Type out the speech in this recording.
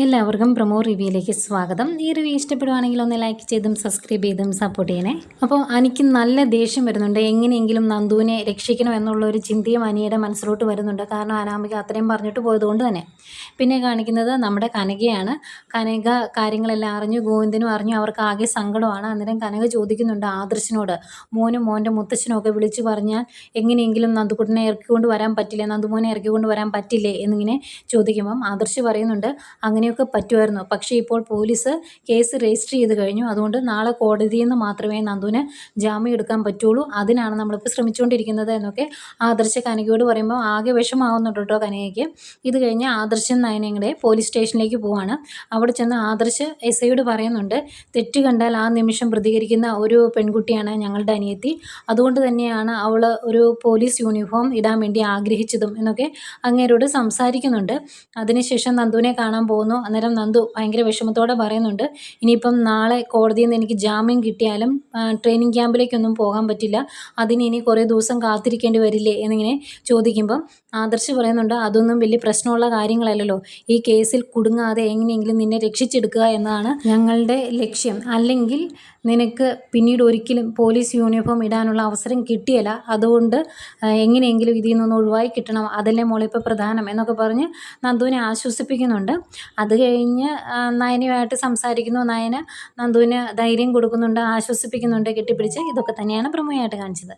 എല്ലാവർക്കും പ്രൊമോ റിവ്യൂയിലേക്ക് സ്വാഗതം. ഈ റിവ്യൂ ഇഷ്ടപ്പെടുവാണെങ്കിൽ ഒന്ന് ലൈക്ക് ചെയ്തും സബ്സ്ക്രൈബ് ചെയ്തും സപ്പോർട്ട് ചെയ്യണേ. അപ്പോൾ എനിക്ക് നല്ല ദേഷ്യം വരുന്നുണ്ട്. എങ്ങനെയെങ്കിലും നന്ദുവിനെ രക്ഷിക്കണം എന്നുള്ള ഒരു ചിന്തയും അനിയുടെ മനസ്സിലോട്ട് വരുന്നുണ്ട്. കാരണം അനാമിക അത്രയും പറഞ്ഞിട്ട് പോയതുകൊണ്ട് തന്നെ. പിന്നെ കാണിക്കുന്നത് നമ്മുടെ കനകയാണ്. കനക കാര്യങ്ങളെല്ലാം അറിഞ്ഞു, ഗോവിന്ദനും അറിഞ്ഞു. അവർക്ക് ആകെ സങ്കടമാണ്. അന്നേരം കനക ചോദിക്കുന്നുണ്ട് ആദർശിനോട്, മോനും മോൻ്റെ മുത്തച്ഛനും ഒക്കെ വിളിച്ചു പറഞ്ഞാൽ എങ്ങനെയെങ്കിലും നന്ദുകുട്ടനെ ഇറക്കിക്കൊണ്ട് വരാൻ പറ്റില്ലേ, നന്ദുമോനെ ഇറക്കിക്കൊണ്ട് വരാൻ പറ്റില്ലേ എന്നിങ്ങനെ ചോദിക്കുമ്പം ആദർശ് പറയുന്നുണ്ട് അങ്ങനെയൊക്കെ പറ്റുമായിരുന്നു. പക്ഷേ ഇപ്പോൾ പോലീസ് കേസ് രജിസ്റ്റർ ചെയ്ത് കഴിഞ്ഞു. അതുകൊണ്ട് നാളെ കോടതിയിൽ നിന്ന് മാത്രമേ നന്ദുവിന് ജാമ്യം എടുക്കാൻ പറ്റുള്ളൂ. അതിനാണ് നമ്മളിപ്പോൾ ശ്രമിച്ചുകൊണ്ടിരിക്കുന്നത് എന്നൊക്കെ ആദർശ് കനകയോട് പറയുമ്പോൾ ആകെ വിഷമാവുന്നുണ്ട് കേട്ടോ കനകയ്ക്ക്. ഇത് കഴിഞ്ഞ് ആദർശും നയനയും കൂടെ പോലീസ് സ്റ്റേഷനിലേക്ക് പോവാണ്. അവിടെ ചെന്ന് ആദർശ് എസ് ഐയോട് പറയുന്നുണ്ട്, തെറ്റ് കണ്ടാൽ ആ നിമിഷം പ്രതികരിക്കുന്ന ഒരു പെൺകുട്ടിയാണ് ഞങ്ങളുടെ അനിയത്തി. അതുകൊണ്ട് തന്നെയാണ് അവൾ ഒരു പോലീസ് യൂണിഫോം ഇടാൻ വേണ്ടി ആഗ്രഹിച്ചതും എന്നൊക്കെ അങ്ങേരോട് സംസാരിക്കുന്നുണ്ട്. അതിനുശേഷം നന്ദുവിനെ കാണാൻ പോകുന്നു. അന്നേരം നന്ദു ഭയങ്കര വിഷമത്തോടെ പറയുന്നുണ്ട്, ഇനിയിപ്പം നാളെ കോടതിയിൽ നിന്ന് എനിക്ക് ജാമ്യം കിട്ടിയാലും ട്രെയിനിങ് ക്യാമ്പിലേക്കൊന്നും പോകാൻ പറ്റില്ല, അതിന് ഇനി കുറേ ദിവസം കാത്തിരിക്കേണ്ടി വരില്ലേ എന്നിങ്ങനെ ചോദിക്കുമ്പം ആദർശ് പറയുന്നുണ്ട്, അതൊന്നും വലിയ പ്രശ്നമുള്ള കാര്യങ്ങളല്ലല്ലോ, ഈ കേസിൽ കുടുങ്ങാതെ എങ്ങനെയെങ്കിലും നിന്നെ രക്ഷിച്ചെടുക്കുക എന്നതാണ് ഞങ്ങളുടെ ലക്ഷ്യം. അല്ലെങ്കിൽ നിനക്ക് പിന്നീട് ഒരിക്കലും പോലീസ് യൂണിഫോം ഇടാനുള്ള അവസരം കിട്ടിയല്ല. അതുകൊണ്ട് എങ്ങനെയെങ്കിലും ഇതിൽ നിന്നൊന്ന് ഒഴിവായി കിട്ടണം, അതല്ലേ മോളെ ഇപ്പോൾ പ്രധാനം എന്നൊക്കെ പറഞ്ഞ് നന്ദുവിനെ ആശ്വസിപ്പിക്കുന്നുണ്ട്. അത് കഴിഞ്ഞ് നയനയുമായിട്ട് സംസാരിക്കുന്നു. നയന നന്ദുവിന് ധൈര്യം കൊടുക്കുന്നുണ്ട്, ആശ്വസിപ്പിക്കുന്നുണ്ട്, കെട്ടിപ്പിടിച്ച്. ഇതൊക്കെ തന്നെയാണ് പ്രമേയമായിട്ട് കാണിച്ചത്.